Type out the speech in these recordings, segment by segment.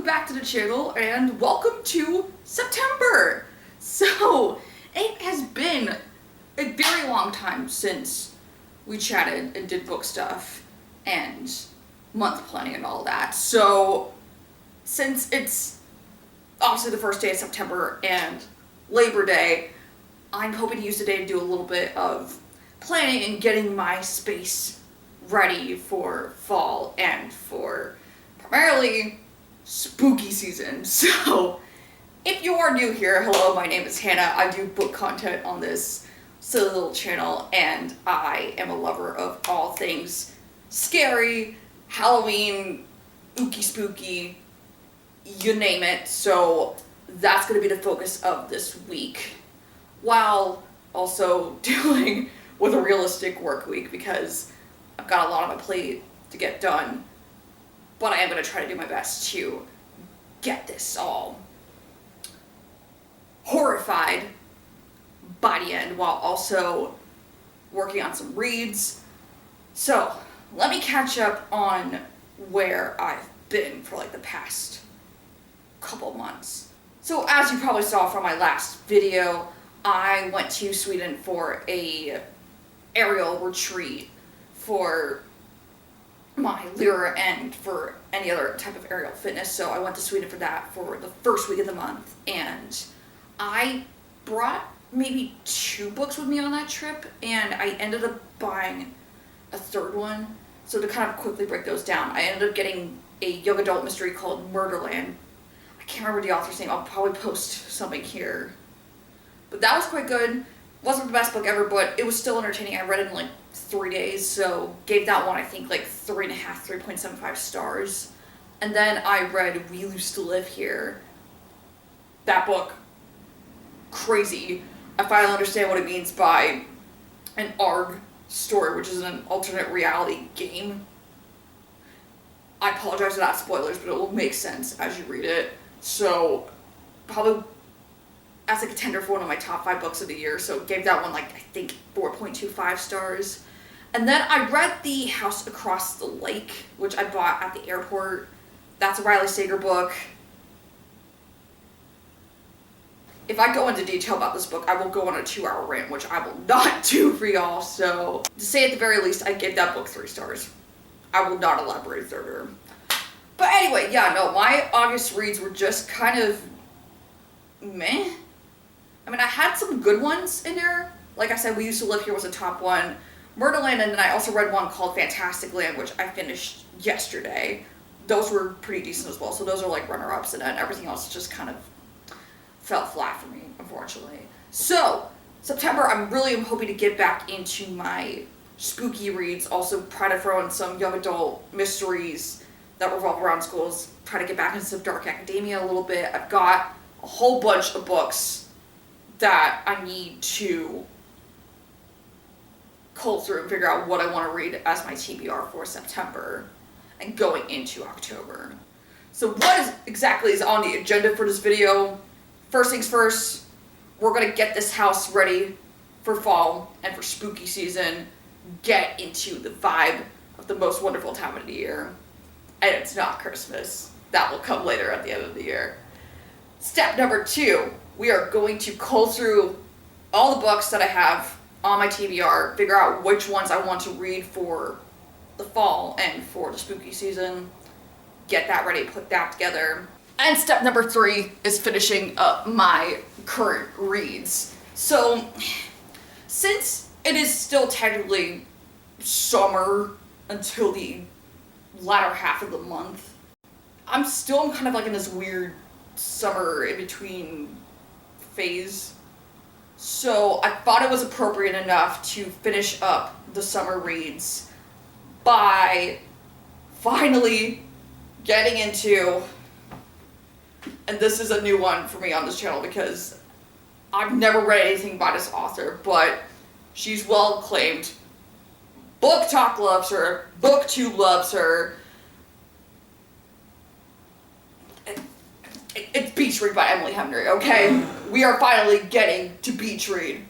back to the channel and welcome to September. So it has been a very long time since we chatted and did book stuff and month planning and all that. So since it's obviously the first day of September and Labor Day, I'm hoping to use today to do a little bit of planning and getting my space ready for fall and for primarily spooky season. So if you are new here, hello, my name is Hannah. I do book content on this silly little channel and I am a lover of all things scary, Halloween, ooky spooky, you name it. So that's going to be the focus of this week, while also dealing with a realistic work week because I've got a lot on my plate to get done, but I am going to try to do my best to get this all horrified by the end while also working on some reads. So let me catch up on where I've been for like the past couple months. So as you probably saw from my last video, I went to Sweden for a aerial retreat for my Lyra and for any other type of aerial fitness. So I went to Sweden for that for the first week of the month, and I brought maybe 2 books with me on that trip, and I ended up buying a third one. So to kind of quickly break those down, I ended up getting a young adult mystery called Murderland. I can't remember the author's name. I'll probably post something here. But that was quite good. Wasn't the best book ever, but it was still entertaining. I read it in like 3 days, so gave that one I think like 3.5, 3.75 stars. And then I read We Used to Live Here. That book, crazy. I finally understand what it means by an ARG story, which is an alternate reality game. I apologize for that spoilers, but it will make sense as you read it. So probably as a contender for one of my top 5 books of the year, so gave that one like I think 4.25 stars. And then I read The House Across the Lake, which I bought at the airport. That's a Riley Sager book. If I go into detail about this book, I will go on a 2-hour rant, which I will not do for y'all. So to say at the very least, I gave that book 3 stars. I will not elaborate further. But anyway, yeah, no, my August reads were just kind of meh. I mean, I had some good ones in there. Like I said, We Used to Live Here was a top one. Murderland, and then I also read one called Fantastic Land, which I finished yesterday. Those were pretty decent as well. So those are like runner-ups, and then everything else just kind of fell flat for me, unfortunately. So September, I'm really hoping to get back into my spooky reads. Also try to throw in some young adult mysteries that revolve around schools. Try to get back into some dark academia a little bit. I've got a whole bunch of books that I need to cull through and figure out what I want to read as my TBR for September and going into October. So what exactly is on the agenda for this video? First things first, we're going to get this house ready for fall and for spooky season, get into the vibe of the most wonderful time of the year. And it's not Christmas. That will come later at the end of the year. Step number 2, we are going to cull through all the books that I have on my TBR, figure out which ones I want to read for the fall and for the spooky season, get that ready, put that together. And step number 3 is finishing up my current reads. So since it is still technically summer until the latter half of the month, I'm kind of like in this weird summer in between phase. So I thought it was appropriate enough to finish up the summer reads by finally getting into, and this is a new one for me on this channel because I've never read anything by this author, but she's well acclaimed. Book Talk loves her, BookTube loves her. It's Beach Read by Emily Henry, okay? We are finally getting to Beach Read.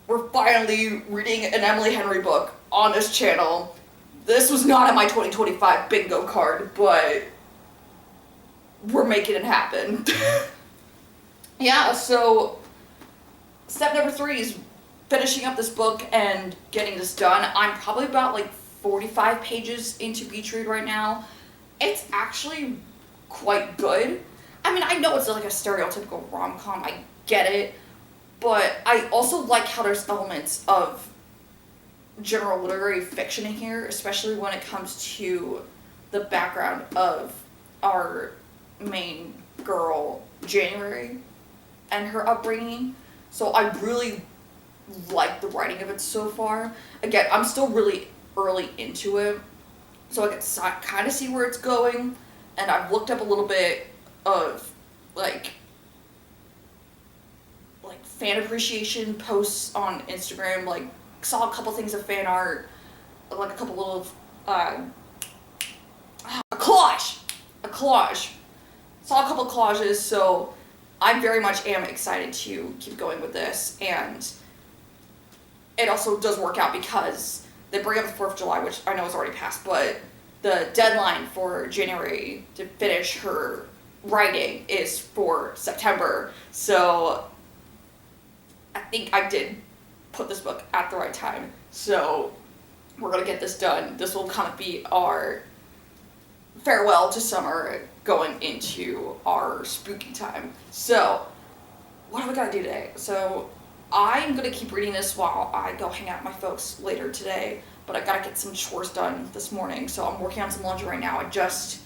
We're finally reading an Emily Henry book on this channel. This was not on my 2025 bingo card, but we're making it happen. Yeah, so step number 3 is finishing up this book and getting this done. I'm probably about like 45 pages into Beach Read right now. It's actually quite good. I mean, I know it's like a stereotypical rom-com, I get it, but I also like how there's elements of general literary fiction in here, especially when it comes to the background of our main girl, January, and her upbringing. So I really like the writing of it so far. Again, I'm still really early into it, so I can kind of see where it's going, and I've looked up a little bit of like fan appreciation posts on Instagram, like saw a couple things of fan art, like a couple little a collage. Saw a couple collages, so I very much am excited to keep going with this, and it also does work out because they bring up the 4th of July, which I know is already passed, but the deadline for January to finish her writing is for September, so I think I did put this book at the right time. So we're gonna get this done. This will kind of be our farewell to summer going into our spooky time. So what have we gotta do today? So I'm gonna keep reading this while I go hang out with my folks later today, but I gotta get some chores done this morning. So I'm working on some laundry right now. I just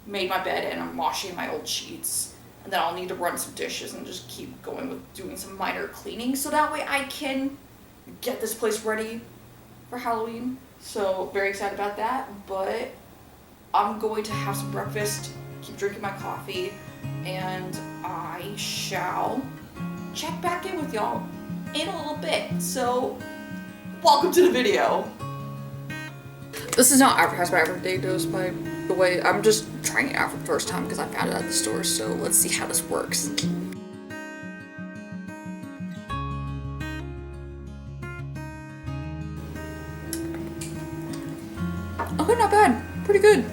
made my bed and I'm washing my old sheets. And then I'll need to run some dishes and just keep going with doing some minor cleaning so that way I can get this place ready for Halloween. So very excited about that, but I'm going to have some breakfast, keep drinking my coffee, and I shall check back in with y'all in a little bit. So welcome to the video. This is not advertised by Everyday Dose, by the way. I'm just trying it out for the first time because I found it at the store, so let's see how this works. Okay, not bad. Pretty good.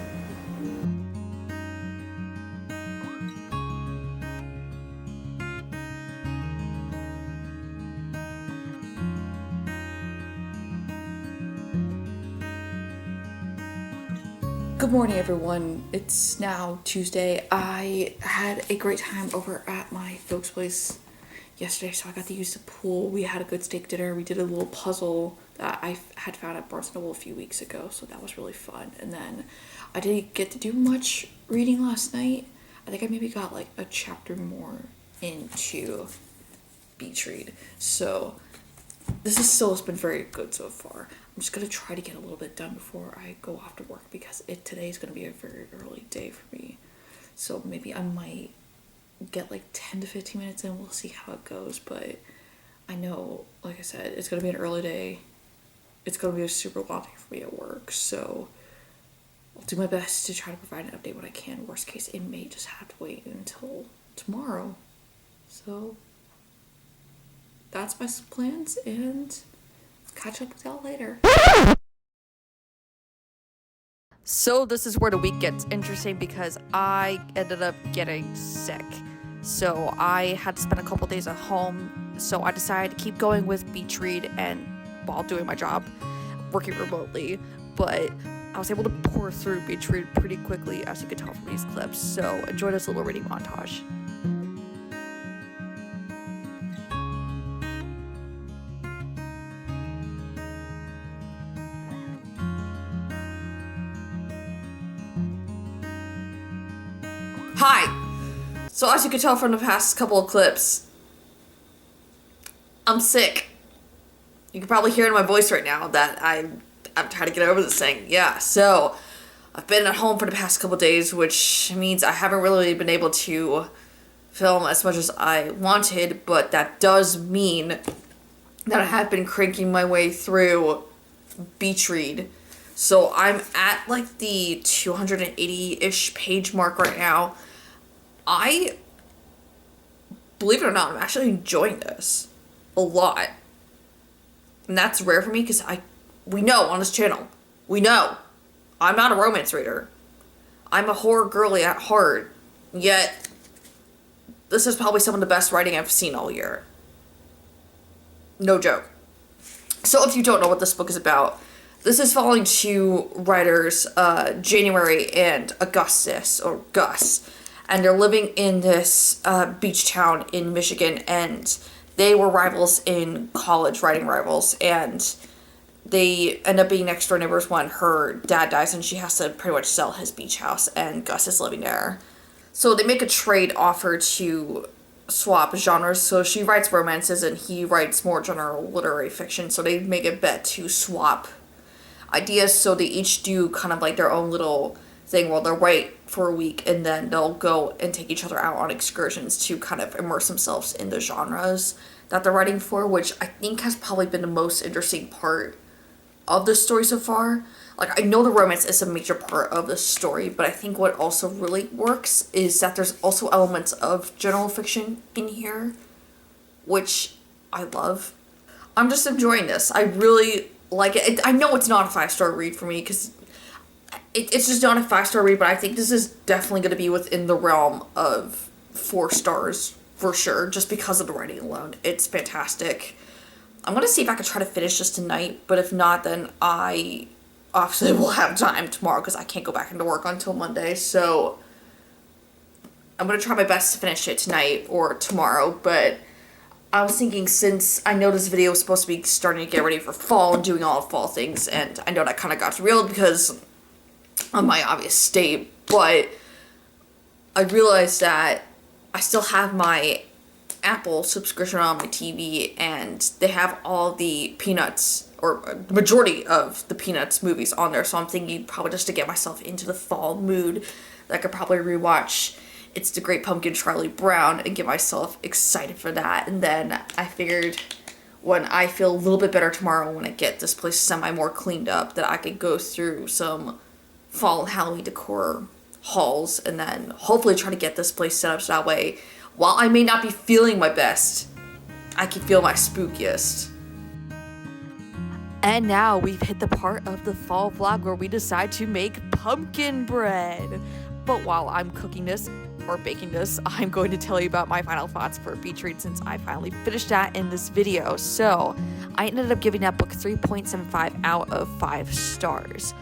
Good morning, everyone. It's now Tuesday. I had a great time over at my folks' place yesterday, so I got to use the pool. We had a good steak dinner. We did a little puzzle that I had found at Barnes & Noble a few weeks ago, so that was really fun. And then I didn't get to do much reading last night. I think I maybe got like a chapter more into Beach Read. So this has still been very good so far. I'm just gonna try to get a little bit done before I go off to work because today is gonna be a very early day for me. So maybe I might get like 10 to 15 minutes in. We'll see how it goes, but I know, like I said, it's gonna be an early day. It's gonna be a super long day for me at work, so I'll do my best to try to provide an update when I can. Worst case, it may just have to wait until tomorrow. So that's my plans, and catch up with y'all later. So this is where the week gets interesting because I ended up getting sick. So I had to spend a couple days at home. So I decided to keep going with Beach Read and while doing my job, working remotely. But I was able to pour through Beach Read pretty quickly, as you can tell from these clips. So enjoy this little reading montage. Hi! So as you can tell from the past couple of clips, I'm sick. You can probably hear in my voice right now that I'm trying to get over this thing. Yeah, so I've been at home for the past couple of days, which means I haven't really been able to film as much as I wanted, but that does mean that I have been cranking my way through Beach Read. So I'm at like the 280-ish page mark right now. I, believe it or not, I'm actually enjoying this a lot. And that's rare for me because we know on this channel, we know I'm not a romance reader. I'm a horror girly at heart. yet this is probably some of the best writing I've seen all year. No joke. So if you don't know what this book is about, this is following two writers, January and Augustus, or Gus, and they're living in this beach town in Michigan, and they were rivals in college, writing rivals, and they end up being next door neighbors when her dad dies and she has to pretty much sell his beach house, and Gus is living there. So they make a trade offer to swap genres. So she writes romances and he writes more general literary fiction. So they make a bet to swap ideas. So they each do kind of like their own little thing where they'll write for a week and then they'll go and take each other out on excursions to kind of immerse themselves in the genres that they're writing for, which I think has probably been the most interesting part of the story so far. Like, I know the romance is a major part of the story, but I think what also really works is that there's also elements of general fiction in here, which I love. I'm just enjoying this. I really like it. I know it's not a 5-star read for me, because it's just not a 5-star read, but I think this is definitely going to be within the realm of 4 stars, for sure, just because of the writing alone. It's fantastic. I'm going to see if I can try to finish this tonight, but if not, then I obviously will have time tomorrow because I can't go back into work until Monday, so I'm going to try my best to finish it tonight or tomorrow. But I was thinking, since I know this video is supposed to be starting to get ready for fall and doing all fall things, and I know that kind of got derailed because of my obvious state, but I realized that I still have my Apple subscription on my TV, and they have all the Peanuts, or the majority of the Peanuts movies on there, so I'm thinking probably just to get myself into the fall mood, that I could probably rewatch It's the Great Pumpkin, Charlie Brown, and get myself excited for that. And then I figured when I feel a little bit better tomorrow, when I get this place semi more cleaned up, that I could go through some fall and Halloween decor hauls, and then hopefully try to get this place set up so that way, while I may not be feeling my best, I can feel my spookiest. And now we've hit the part of the fall vlog where we decide to make pumpkin bread. But while I'm cooking this, or baking this, I'm going to tell you about my final thoughts for Beach Read, since I finally finished that in this video. So I ended up giving that book 3.75 out of 5 stars.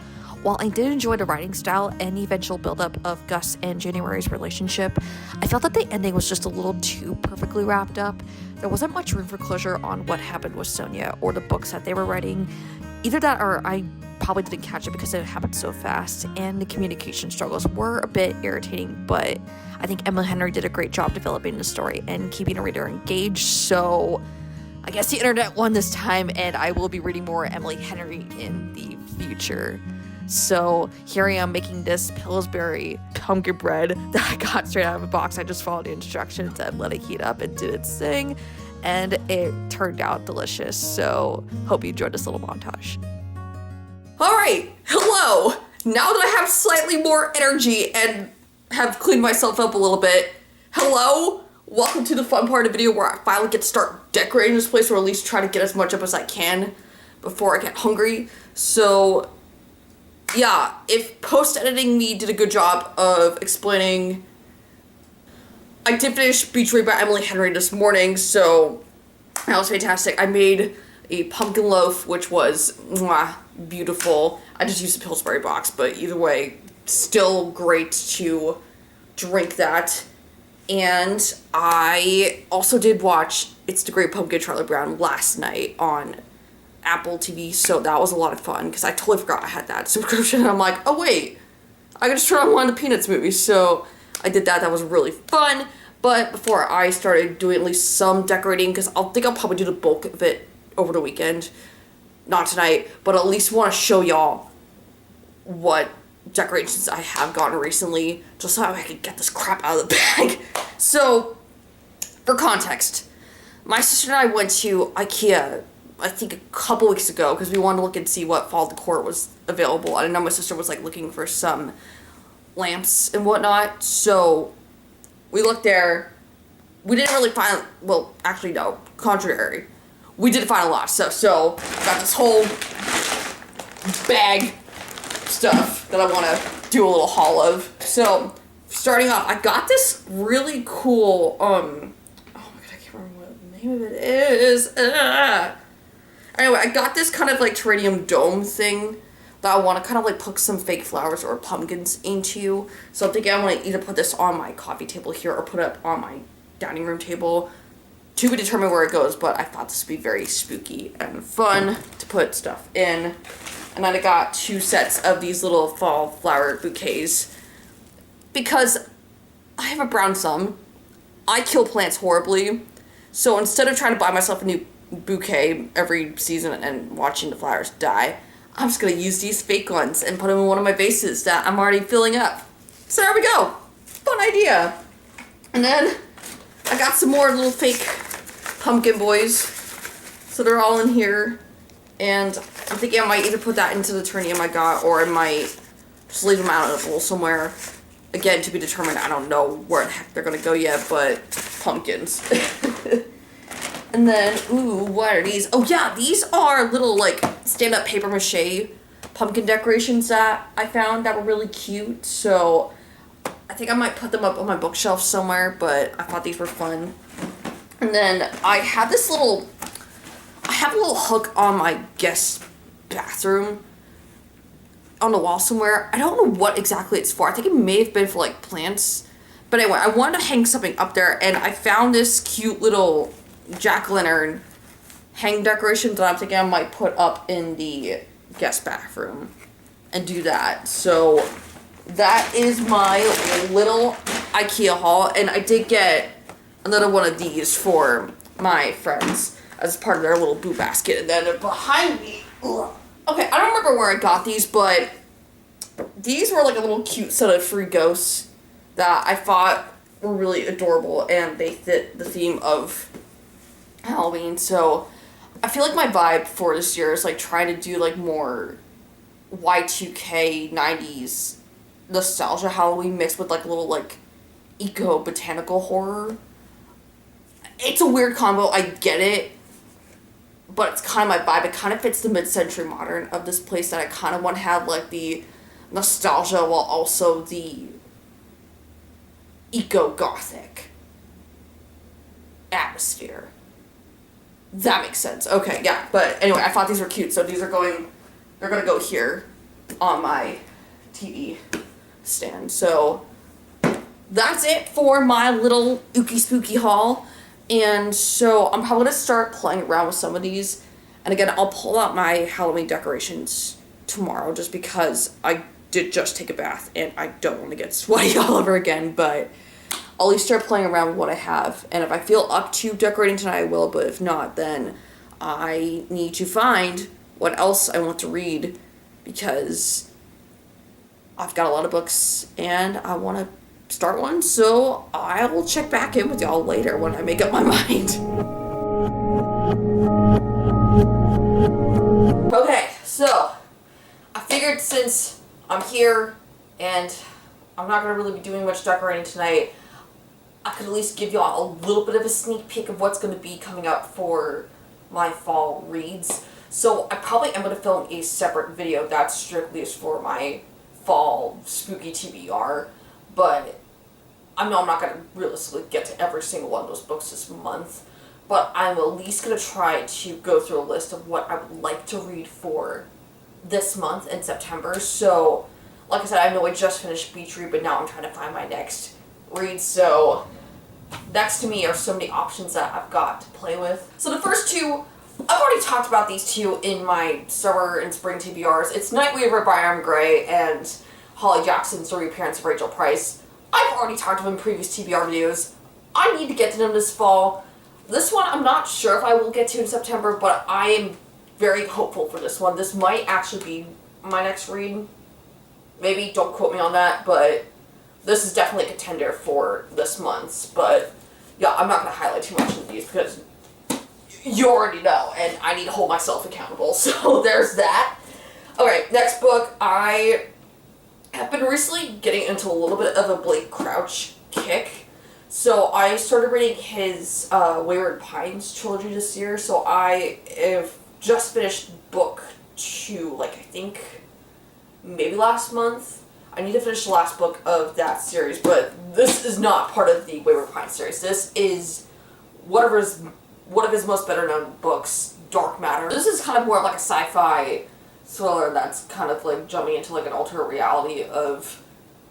While I did enjoy the writing style and the eventual buildup of Gus and January's relationship, I felt that the ending was just a little too perfectly wrapped up. There wasn't much room for closure on what happened with Sonia or the books that they were writing. Either that, or I probably didn't catch it because it happened so fast, and the communication struggles were a bit irritating, but I think Emily Henry did a great job developing the story and keeping a reader engaged. So I guess the internet won this time, and I will be reading more Emily Henry in the future. So here I am making this Pillsbury pumpkin bread that I got straight out of a box. I just followed the instructions and let it heat up and did its thing, and it turned out delicious. So hope you enjoyed this little montage. All right, hello. Now that I have slightly more energy and have cleaned myself up a little bit, hello. Welcome to the fun part of the video where I finally get to start decorating this place, or at least try to get as much up as I can before I get hungry. So yeah, if post-editing me did a good job of explaining, I did finish Beach Read by Emily Henry this morning, so that was fantastic. I made a pumpkin loaf, which was beautiful. I just used a Pillsbury box, but either way, still great to drink that. And I also did watch It's the Great Pumpkin, Charlie Brown last night on Apple TV, so that was a lot of fun, because I totally forgot I had that subscription, and I'm like, oh wait, I can just turn on one of the Peanuts movies, so I did that. That was really fun. But before I started doing at least some decorating, because I'll probably do the bulk of it over the weekend, not tonight, but at least want to show y'all what decorations I have gotten recently, just so I can get this crap out of the bag. So, for context, my sister and I went to IKEA I think a couple weeks ago, because we wanted to look and see what fall decor was available. I know my sister was like looking for some lamps and whatnot, so we looked there. We didn't really find, well, actually no, contrary. We did find a lot of stuff, so got this whole bag stuff that I want to do a little haul of. So starting off, I got this really cool, oh my god, I can't remember what the name of it is. Anyway, I got this kind of like terrarium dome thing that I want to kind of like put some fake flowers or pumpkins into. So I'm thinking I want to either put this on my coffee table here or put it up on my dining room table. To be determined where it goes, but I thought this would be very spooky and fun to put stuff in. And then I got 2 sets of these little fall flower bouquets because I have a brown thumb. I kill plants horribly. So instead of trying to buy myself a new bouquet every season and watching the flowers die, I'm just going to use these fake ones and put them in one of my vases that I'm already filling up. So there we go. Fun idea. And then I got some more little fake pumpkin boys. So they're all in here. And I'm thinking I might either put that into the terrarium I got, or I might just leave them out in a bowl somewhere. Again, to be determined. I don't know where the heck they're going to go yet, but pumpkins. And then, ooh, what are these? Oh yeah, these are little like stand-up paper mache pumpkin decorations that I found that were really cute. So I think I might put them up on my bookshelf somewhere, but I thought these were fun. And then I have a little hook on my guest bathroom on the wall somewhere. I don't know what exactly it's for. I think it may have been for like plants. But anyway, I wanted to hang something up there, and I found this cute little jack-o'-lantern hang decoration that I'm thinking I might put up in the guest bathroom and do that. So that is my little IKEA haul, and I did get another one of these for my friends as part of their little boo basket. And then behind me, ugh. Okay, I don't remember where I got these, but these were like a little cute set of free ghosts that I thought were really adorable, and they fit the theme of Halloween. So I feel like my vibe for this year is like trying to do like more Y2K 90s nostalgia Halloween mixed with like a little like eco botanical horror. It's a weird combo, I get it, but it's kind of my vibe. It kind of fits the mid-century modern of this place that I kind of want to have like the nostalgia while also the eco gothic atmosphere. That makes sense. Okay, yeah. But anyway, I thought these were cute, so they're gonna go here on my TV stand. So that's it for my little ooky spooky haul. And so I'm probably gonna start playing around with some of these. And again, I'll pull out my Halloween decorations tomorrow just because I did just take a bath and I don't want to get sweaty all over again, but I'll at least start playing around with what I have. And if I feel up to decorating tonight, I will, but if not, then I need to find what else I want to read, because I've got a lot of books and I want to start one, so I will check back in with y'all later when I make up my mind. Okay, so I figured since I'm here and I'm not going to really be doing much decorating tonight, I could at least give y'all a little bit of a sneak peek of what's going to be coming up for my fall reads. So I probably am going to film a separate video that strictly is for my fall spooky TBR, but I know I'm not going to realistically get to every single one of those books this month, but I'm at least going to try to go through a list of what I would like to read for this month in September. So, like I said, I know I just finished Beach Read, but now I'm trying to find my next read, so next to me are so many options that I've got to play with. So the first two, I've already talked about these two in my summer and spring TBRs. It's Night Weaver by Aaron Gray and Holly Jackson's The Reappearance of Rachel Price. I've already talked about them in previous TBR videos. I need to get to them this fall. This one I'm not sure if I will get to in September, but I am very hopeful for this one. This might actually be my next read. Maybe, don't quote me on that, but this is definitely a contender for this month's. But yeah, I'm not going to highlight too much of these because you already know, and I need to hold myself accountable. So there's that. Okay, next book. I have been recently getting into a little bit of a Blake Crouch kick. So I started reading his Wayward Pines trilogy this year. So I have just finished book 2, like I think maybe last month. I need to finish the last book of that series, but this is not part of the Wayward Pines series. This is one of his most better-known books, Dark Matter. This is kind of more like a sci-fi thriller that's kind of like jumping into like an alternate reality of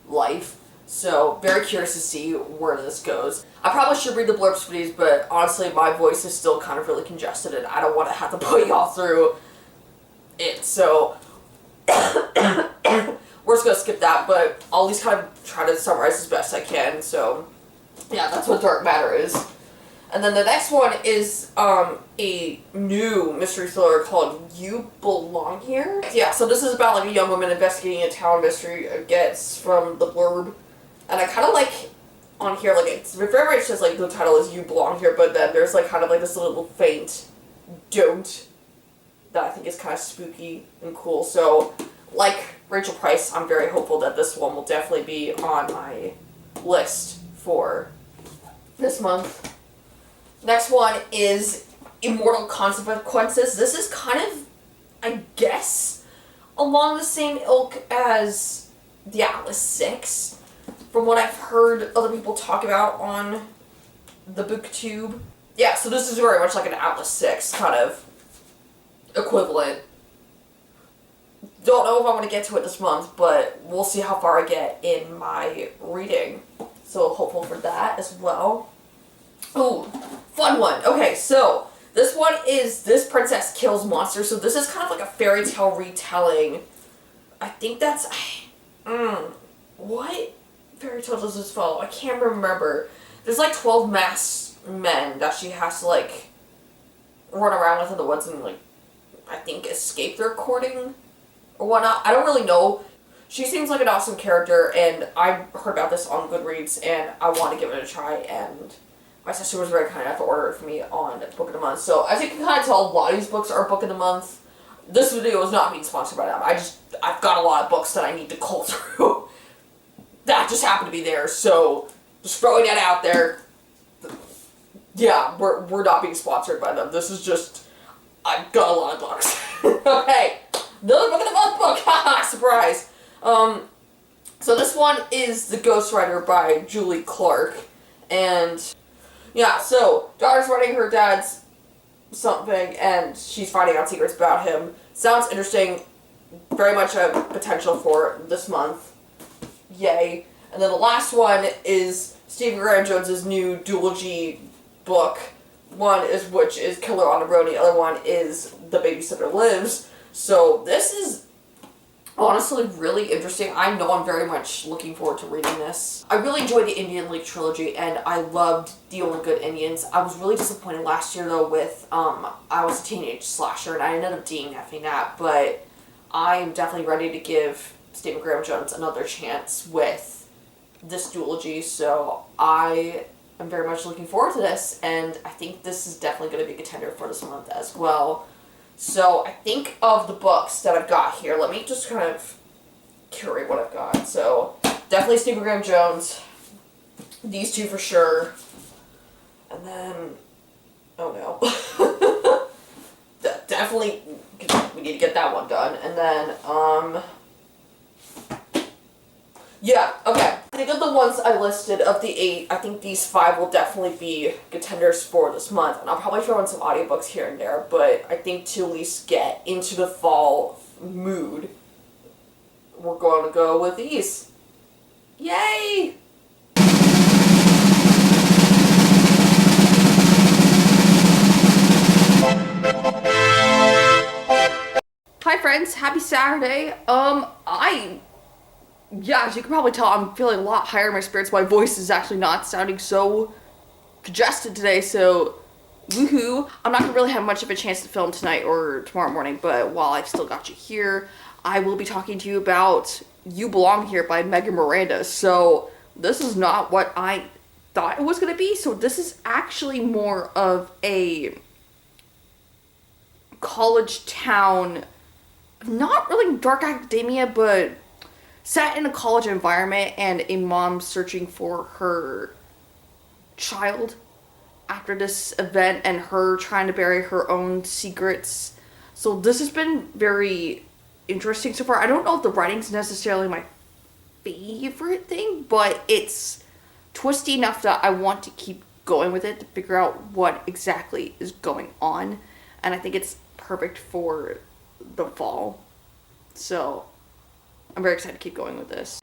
life. So, very curious to see where this goes. I probably should read the blurbs for these, but honestly, my voice is still kind of really congested, and I don't want to have to put y'all through it. So, we're just gonna skip that, but I'll at least kind of try to summarize as best I can. So, yeah, that's what Dark Matter is. And then the next one is a new mystery thriller called You Belong Here. Yeah, so this is about like a young woman investigating a town mystery, I guess, from the blurb. And I kind of like on here, like it's very much just like the title is You Belong Here, but then there's like kind of like this little faint don't that I think is kind of spooky and cool. So, like Rachel Price, I'm very hopeful that this one will definitely be on my list for this month. Next one is Immortal Consequences. This is kind of, I guess, along the same ilk as the Atlas 6, from what I've heard other people talk about on the BookTube. Yeah, so this is very much like an Atlas 6 kind of equivalent. Don't know if I want to get to it this month, but we'll see how far I get in my reading. So hopeful for that as well. Ooh, fun one. Okay, so this one is This Princess Kills Monsters. So this is kind of like a fairy tale retelling. I think that's... what fairy tale does this follow? I can't remember. There's like 12 masked men that she has to like run around with in the woods and like, I think, escape their courting or whatnot. I don't really know. She seems like an awesome character, and I heard about this on Goodreads, and I want to give it a try, and my sister was very kind enough to order it for me on Book of the Month. So as you can kind of tell, a lot of these books are Book of the Month. This video is not being sponsored by them. I've got a lot of books that I need to cull through. That just happened to be there, so just throwing that out there. Yeah, we're not being sponsored by them. This is just, I've got a lot of books. Okay, another Book of the Month book. Haha, surprise. So this one is The Ghostwriter by Julie Clark, and yeah, so daughter's running her dad's something, and she's finding out secrets about him. Sounds interesting. Very much a potential for this month. Yay. And then the last one is Stephen Graham Jones's new duology book. Which is Killer on the Road, the other one is The Babysitter Lives. So this is honestly really interesting. I know I'm very much looking forward to reading this. I really enjoyed the Indian Lake trilogy, and I loved The Only Good Indians. I was really disappointed last year though with I Was a Teenage Slasher, and I ended up DNFing that, but I'm definitely ready to give Stephen Graham Jones another chance with this duology, so I am very much looking forward to this, and I think this is definitely going to be a contender for this month as well. So I think of the books that I've got here, let me just kind of curate what I've got. So definitely Stephen Graham Jones, these two for sure, and then, oh no, definitely, we need to get that one done, and then, yeah, okay. I think of the ones I listed, of the 8, I think these 5 will definitely be contenders for this month. And I'll probably throw in some audiobooks here and there, but I think to at least get into the fall mood, we're going to go with these. Yay! Hi friends, happy Saturday. Yeah, as you can probably tell, I'm feeling a lot higher in my spirits. My voice is actually not sounding so congested today, so woohoo. I'm not gonna really have much of a chance to film tonight or tomorrow morning, but while I've still got you here, I will be talking to you about You Belong Here by Megan Miranda. So this is not what I thought it was gonna be, so this is actually more of a college town, not really dark academia, but set in a college environment, and a mom searching for her child after this event, and her trying to bury her own secrets. So this has been very interesting so far. I don't know if the writing's necessarily my favorite thing, but it's twisty enough that I want to keep going with it to figure out what exactly is going on. And I think it's perfect for the fall. So I'm very excited to keep going with this.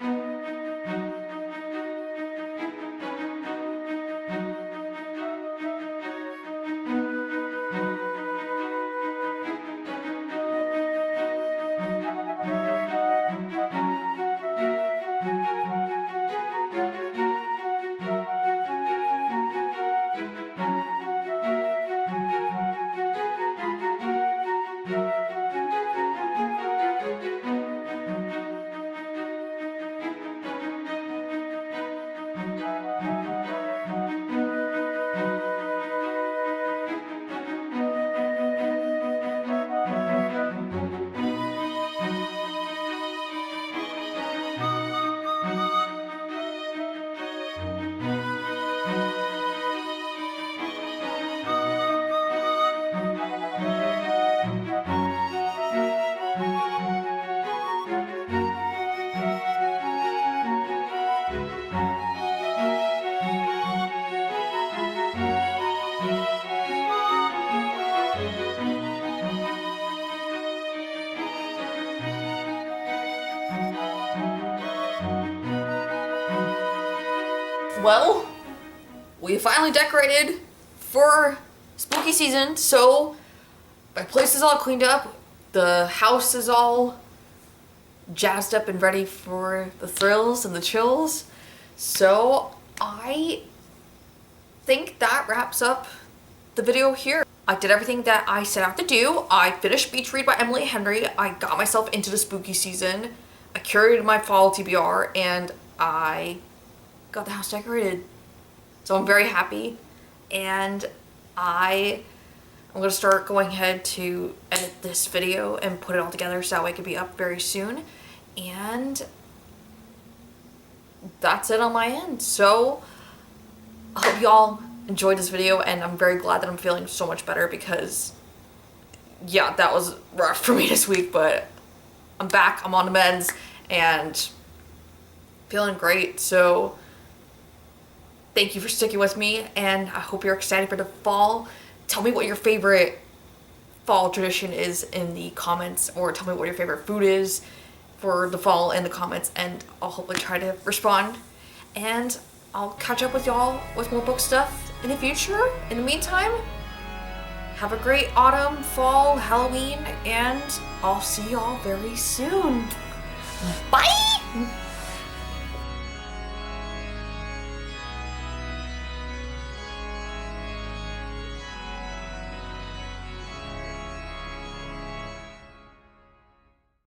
Well, we finally decorated for spooky season, so my place is all cleaned up. The house is all jazzed up and ready for the thrills and the chills. So I think that wraps up the video here. I did everything that I set out to do. I finished Beach Read by Emily Henry. I got myself into the spooky season. I curated my fall TBR, and I got the house decorated. So I'm very happy, and I'm gonna start going ahead to edit this video and put it all together so that way it can be up very soon. And that's it on my end. So I hope y'all enjoyed this video, and I'm very glad that I'm feeling so much better because yeah, that was rough for me this week, but I'm back, I'm on the mends, and feeling great. So thank you for sticking with me, and I hope you're excited for the fall. Tell me what your favorite fall tradition is in the comments, or tell me what your favorite food is for the fall in the comments, and I'll hopefully try to respond. And I'll catch up with y'all with more book stuff in the future. In the meantime, have a great autumn, fall, Halloween, and I'll see y'all very soon. Bye!